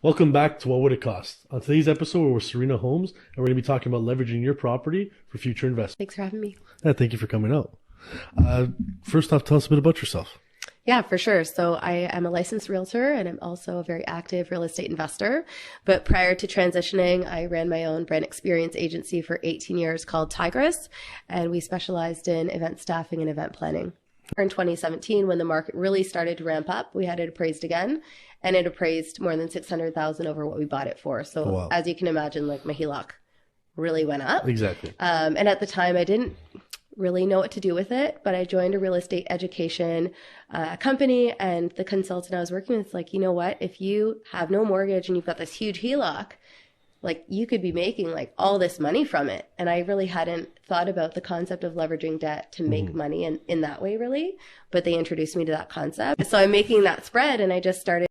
Welcome back to What Would It Cost? On today's episode, we're with Serena Holmes, and we're going to be talking about leveraging your property for future investment. Thanks for having me. Yeah, thank you for coming out. First off, tell us a bit about yourself. Yeah, for sure. So I am a licensed realtor and I'm also a very active real estate investor. But prior to transitioning, I ran my own brand experience agency for 18 years called Tigress, and we specialized in event staffing and event planning. In 2017, when the market really started to ramp up, we had it appraised again, and it appraised more than 600,000 over what we bought it for. So Wow. As you can imagine, like my HELOC really went up. Exactly. And at the time, I didn't really know what to do with it, but I joined a real estate education company, and the consultant I was working with was like, you know what, if you have no mortgage and you've got this huge HELOC, like you could be making like all this money from it. And I really hadn't thought about the concept of leveraging debt to make money in that way really, but they introduced me to that concept. So I'm making that spread, and I just started